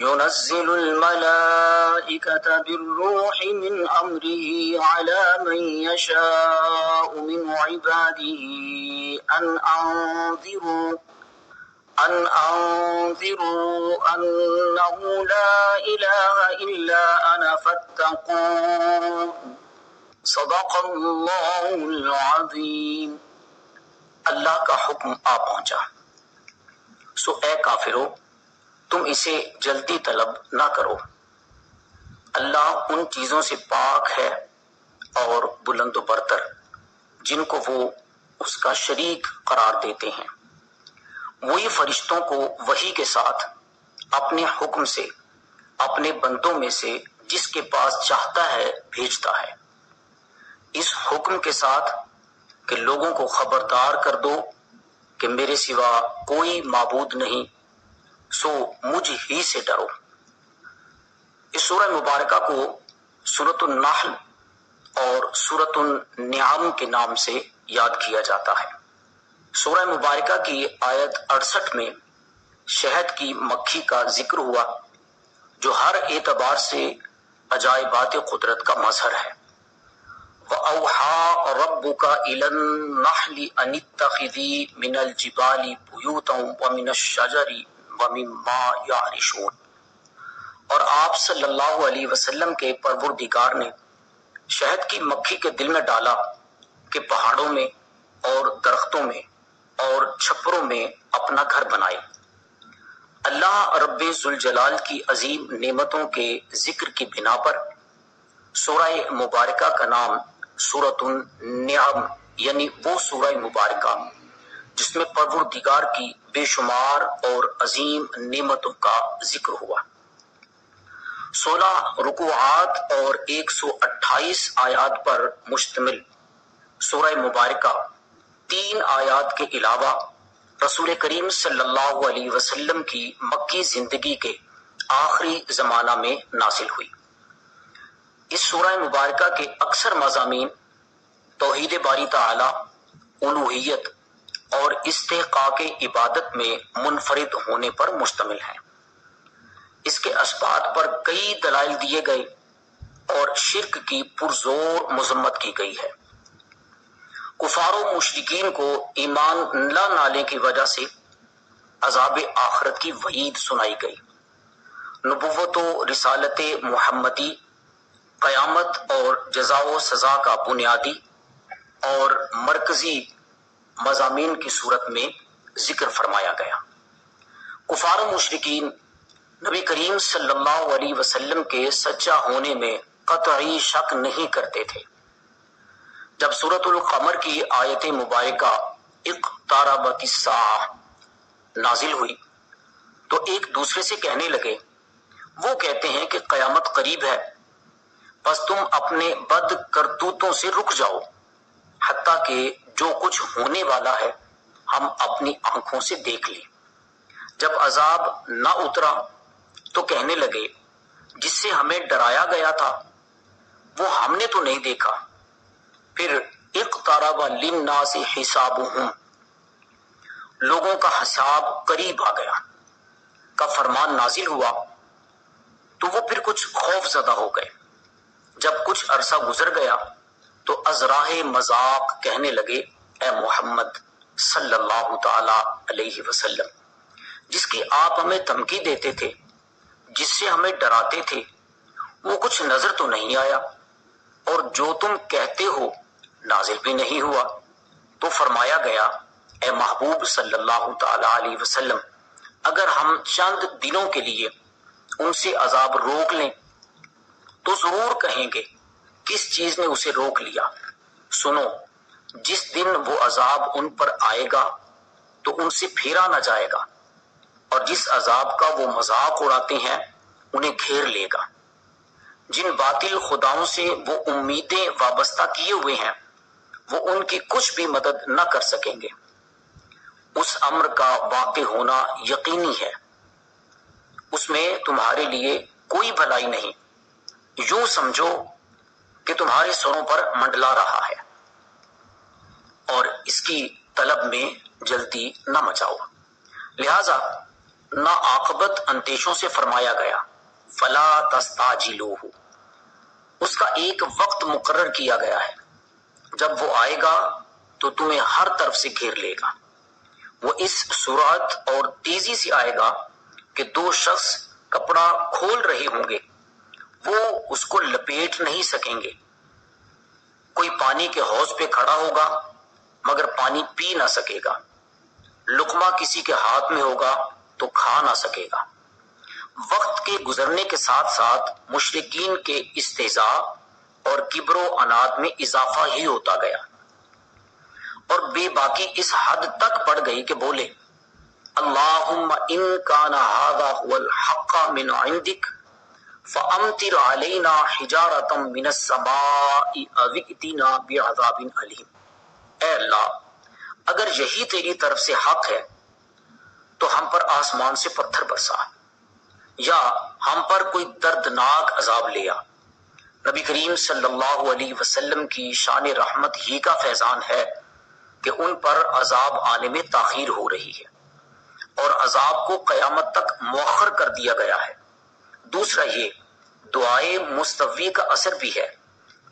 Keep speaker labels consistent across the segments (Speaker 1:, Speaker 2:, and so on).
Speaker 1: ينزل الملائكة بالروح من أمره على من يشاء من عباده أن أنذروا أنه لا إله إلا أنا فاتقون صدق الله العظيم۔ اللہ کا حکم آ پہنچا، سو اے کافرو تم اسے جلدی طلب نہ کرو، اللہ ان چیزوں سے پاک ہے اور بلند و برتر جن کو وہ اس کا شریک قرار دیتے ہیں۔ وہی فرشتوں کو وحی کے ساتھ اپنے حکم سے اپنے بندوں میں سے جس کے پاس چاہتا ہے بھیجتا ہے، اس حکم کے ساتھ کہ لوگوں کو خبردار کر دو کہ میرے سوا کوئی معبود نہیں، سو مجھ ہی سے ڈرو۔ اس سورہ مبارکہ کو سورۃ النحل اور سورۃ النعم کے نام سے یاد کیا جاتا ہے۔ سورہ مبارکہ کی آیت 68 میں شہد کی مکھی کا ذکر ہوا جو ہر اعتبار سے عجائبات قدرت کا مظہر ہے۔ وَأَوْحَى رَبُّكَ إِلَى النَّحْلِ أَنِ اتَّخِذِي مِنَ الْجِبَالِ بُيُوتًا وَمِنَ الشَّجَرِ وَمِمَّا يَعْرِشُونَ، اور آپ صلی اللہ علیہ وسلم کے پروردگار نے شہد کی مکھی کے دل میں ڈالا کہ پہاڑوں میں اور درختوں میں اور چھپروں میں اپنا گھر بنائے۔ اللہ رب ذوالجلال کی عظیم نعمتوں کے ذکر کی بنا پر سورہ مبارکہ کا نام سورۃ النعم یعنی وہ سورہ مبارکہ جس میں پروردگار کی بے شمار اور عظیم نعمتوں کا ذکر ہوا۔ 16 رکوعات اور 128 آیات پر مشتمل سورہ مبارکہ 3 آیات کے علاوہ رسول کریم صلی اللہ علیہ وسلم کی مکی زندگی کے آخری زمانہ میں نازل ہوئی۔ اس سورہ مبارکہ کے اکثر مضامین توحید باری تعالی، الوہیت اور استحقاق عبادت میں منفرد ہونے پر مشتمل ہیں۔ اس کے اثبات پر کئی دلائل دیے گئے اور شرک کی پرزور مذمت کی گئی ہے۔ کفار و مشرکین کو ایمان نہ لانے کی وجہ سے عذاب آخرت کی وعید سنائی گئی۔ نبوت و رسالت محمدی، قیامت اور جزا و سزا کا بنیادی اور مرکزی مضامین کی صورت میں ذکر فرمایا گیا۔ کفار و مشرکین نبی کریم صلی اللہ علیہ وسلم کے سچا ہونے میں قطعی شک نہیں کرتے تھے۔ جب سورۃ القمر کی آیت مبارکہ اقتربت الساعہ نازل ہوئی تو ایک دوسرے سے کہنے لگے، وہ کہتے ہیں کہ قیامت قریب ہے، بس تم اپنے بد کرتوتوں سے رک جاؤ، حتیٰ کہ جو کچھ ہونے والا ہے ہم اپنی آنکھوں سے دیکھ لیں۔ جب عذاب نہ اترا تو کہنے لگے، جس سے ہمیں ڈرایا گیا تھا وہ ہم نے تو نہیں دیکھا۔ پھر اقترب للناس حسابهم، لوگوں کا حساب قریب آ گیا کا فرمان نازل ہوا تو وہ پھر کچھ خوف زدہ ہو گئے۔ جب کچھ عرصہ گزر گیا تو ازراہ مذاق کہنے لگے، اے محمد صلی اللہ تعالی علیہ وسلم، جس کی آپ ہمیں دھمکی دیتے تھے، جس سے ہمیں ڈراتے تھے، وہ کچھ نظر تو نہیں آیا، اور جو تم کہتے ہو نازل بھی نہیں ہوا۔ تو فرمایا گیا، اے محبوب صلی اللہ تعالی علیہ وسلم، اگر ہم چند دنوں کے لیے ان سے عذاب روک لیں تو ضرور کہیں گے کس چیز نے اسے روک لیا۔ سنو، جس دن وہ عذاب ان پر آئے گا تو ان سے پھیرا نہ جائے گا، اور جس عذاب کا وہ مذاق اڑاتے ہیں انہیں گھیر لے گا۔ جن باطل خداؤں سے وہ امیدیں وابستہ کیے ہوئے ہیں وہ ان کی کچھ بھی مدد نہ کر سکیں گے۔ اس امر کا واقع ہونا یقینی ہے، اس میں تمہارے لیے کوئی بھلائی نہیں، یوں سمجھو کہ تمہارے سروں پر منڈلا رہا ہے، اور اس کی طلب میں جلدی نہ مچاؤ۔ لہذا ناعاقبت اندیشوں سے فرمایا گیا فلا تستعجلوہ، اس کا ایک وقت مقرر کیا گیا ہے، جب وہ آئے گا تو تمہیں ہر طرف سے گھیر لے گا۔ وہ اس سرعت اور تیزی سے آئے گا کہ دو شخص کپڑا کھول رہے ہوں گے، وہ اس کو لپیٹ نہیں سکیں گے۔ کوئی پانی کے حوض پہ کھڑا ہوگا مگر پانی پی نہ سکے گا، لقمہ کسی کے ہاتھ میں ہوگا تو کھا نہ سکے گا۔ وقت کے گزرنے کے ساتھ ساتھ مشرکین کے استہزاء اور کبر و عناد میں اضافہ ہی ہوتا گیا، اور بے باکی اس حد تک بڑھ گئی کہ بولے اللہم ان کان ھذا ھو الحق من عندک فامطر علینا حجارۃ من السماء او ائتنا بعذاب علیم۔ اے اللہ، اگر یہی تیری طرف سے حق ہے تو ہم پر آسمان سے پتھر برسا یا ہم پر کوئی دردناک عذاب لیا۔ نبی کریم صلی اللہ علیہ وسلم کی شان رحمت ہی کا فیضان ہے کہ ان پر عذاب آنے میں تاخیر ہو رہی ہے، اور عذاب کو قیامت تک مؤخر کر دیا گیا ہے۔ دوسرا یہ دعائے مستوی کا اثر بھی ہے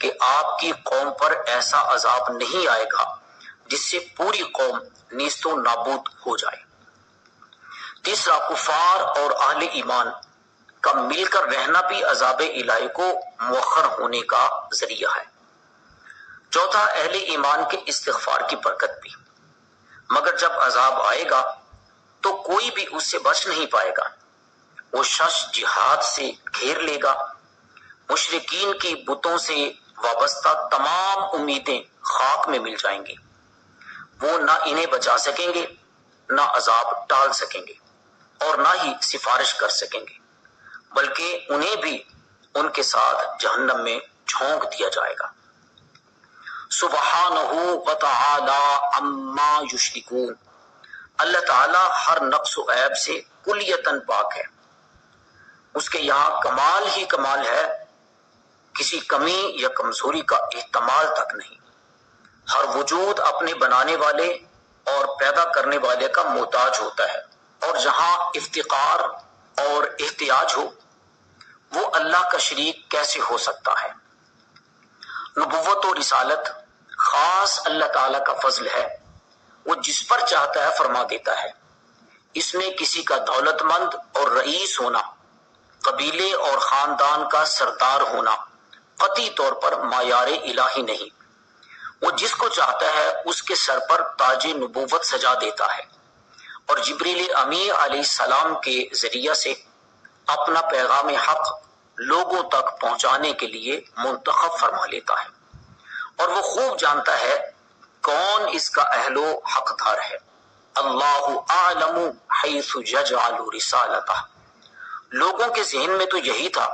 Speaker 1: کہ آپ کی قوم پر ایسا عذاب نہیں آئے گا جس سے پوری قوم نیست و نابود ہو جائے۔ تیسرا کفار اور اہل ایمان کا مل کر رہنا بھی عذاب الہی کو مؤخر ہونے کا ذریعہ ہے۔ چوتھا اہل ایمان کے استغفار کی برکت بھی، مگر جب عذاب آئے گا تو کوئی بھی اس سے بچ نہیں پائے گا۔ وہ شخص جہاد سے گھیر لے گا، مشرکین کی بتوں سے وابستہ تمام امیدیں خاک میں مل جائیں گی، وہ نہ انہیں بچا سکیں گے، نہ عذاب ٹال سکیں گے، اور نہ ہی سفارش کر سکیں گے، بلکہ انہیں بھی ان کے ساتھ جہنم میں جھونک دیا جائے گا۔ سبحانہ وتعالی عما یشرکون، اللہ تعالی ہر نقص و عیب سے کلیتاً پاک ہے، اس کے یہاں کمال ہی کمال ہے، کسی کمی یا کمزوری کا احتمال تک نہیں۔ ہر وجود اپنے بنانے والے اور پیدا کرنے والے کا محتاج ہوتا ہے، اور جہاں افتقار اور احتیاج ہو وہ اللہ کا شریک کیسے ہو سکتا ہے؟ نبوت و رسالت خاص اللہ تعالیٰ کا فضل ہے، وہ جس پر چاہتا ہے فرما دیتا ہے۔ اس میں کسی کا دولت مند اور رئیس ہونا، قبیلے اور خاندان کا سردار ہونا قطعی طور پر معیار الہی نہیں، وہ جس کو چاہتا ہے اس کے سر پر تاج نبوت سجا دیتا ہے، اور جبریل امی علیہ السلام کے ذریعہ سے اپنا پیغام حق لوگوں تک پہنچانے کے لیے منتخب فرما لیتا ہے، اور وہ خوب جانتا ہے کون اس کا اہل و حقدار ہے۔ اللہ اعلم حیث یجعل رسالتہ، لوگوں کے ذہن میں تو یہی تھا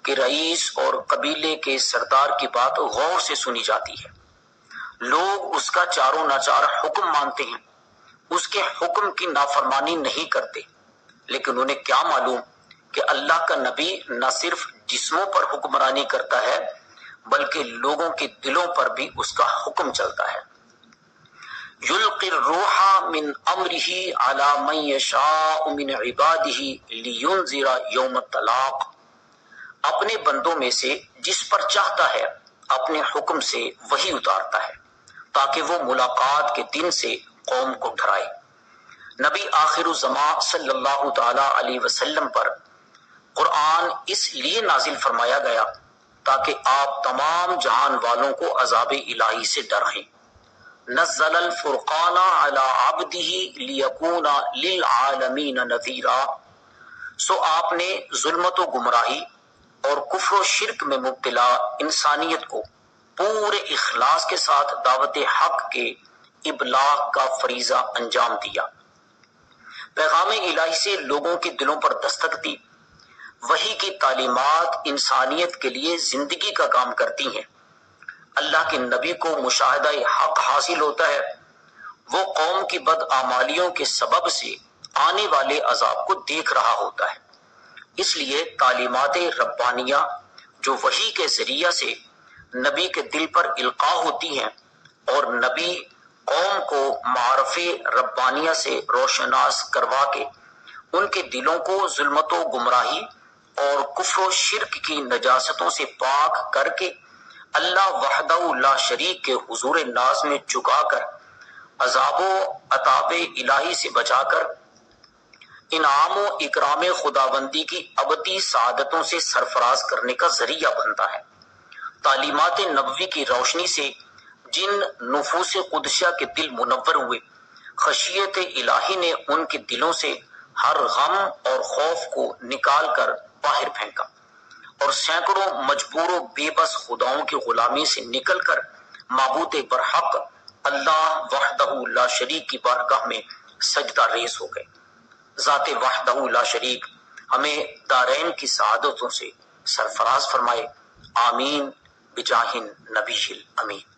Speaker 1: کہ رئیس اور قبیلے کے سردار کی بات غور سے سنی جاتی ہے، لوگ اس کا چاروں ناچار حکم مانتے ہیں، اس کے حکم کی نافرمانی نہیں کرتے، لیکن انہیں کیا معلوم کہ اللہ کا نبی نہ صرف جسموں پر حکمرانی کرتا ہے بلکہ لوگوں کے دلوں پر بھی اس کا حکم چلتا ہے۔ یلقی الروح من امرہ علی من یشاء من عبادہ لینذر یوم الطلاق، اپنے بندوں میں سے جس پر چاہتا ہے اپنے حکم سے وہی اتارتا ہے تاکہ وہ ملاقات کے دن سے قوم کو ڈرائے۔ نبی آخر الزمان صلی اللہ تعالی علیہ وسلم پر قرآن اس لیے نازل فرمایا گیا تاکہ آپ تمام جہان والوں کو عذاب الہی سے ڈرائیں۔ نزل الفرقان علی عبدہ لیکون للعالمین نذیرا، سو آپ نے ظلمت و گمراہی اور کفر و شرک میں مبتلا انسانیت کو پورے اخلاص کے ساتھ دعوت حق کے ابلاغ کا فریضہ انجام دیا، پیغام الہی سے لوگوں کے دلوں پر دستک دی۔ وحی کی تعلیمات انسانیت کے لیے زندگی کا کام کرتی ہیں۔ اللہ کے نبی کو مشاہدہ حق حاصل ہوتا ہے، وہ قوم کی بدعمالیوں کے سبب سے آنے والے عذاب کو دیکھ رہا ہوتا ہے۔ اس لیے تعلیمات ربانیہ جو وحی کے ذریعہ سے نبی کے دل پر القاء ہوتی ہیں اور نبی قوم کو معارف ربانیہ سے روشناس کروا کے ان کے دلوں کو ظلمت و گمراہی اور کفر و شرک کی نجاستوں سے پاک کر کے اللہ وحدہ لا شریک کے حضور ناز میں جھکا کر عذاب و عطاب الہی سے بچا کر انعام و اکرام خداوندی کی ابدی سعادتوں سے سرفراز کرنے کا ذریعہ بنتا ہے۔ تعلیمات نبوی کی روشنی سے جن نفوس قدسیہ کے دل منور ہوئے، خشیت الہی نے ان کے دلوں سے ہر غم اور خوف کو نکال کر باہر پھینکا اور سینکڑوں مجبور و بے بس خداؤں کی غلامی سے نکل کر معبود برحق اللہ وحدہ لا شریک کی بارگاہ میں سجدہ ریز ہو گئے۔ ذات وحدہ لا شریک ہمیں دارین کی سعادتوں سے سرفراز فرمائے، آمین بجاہ نبی الامین۔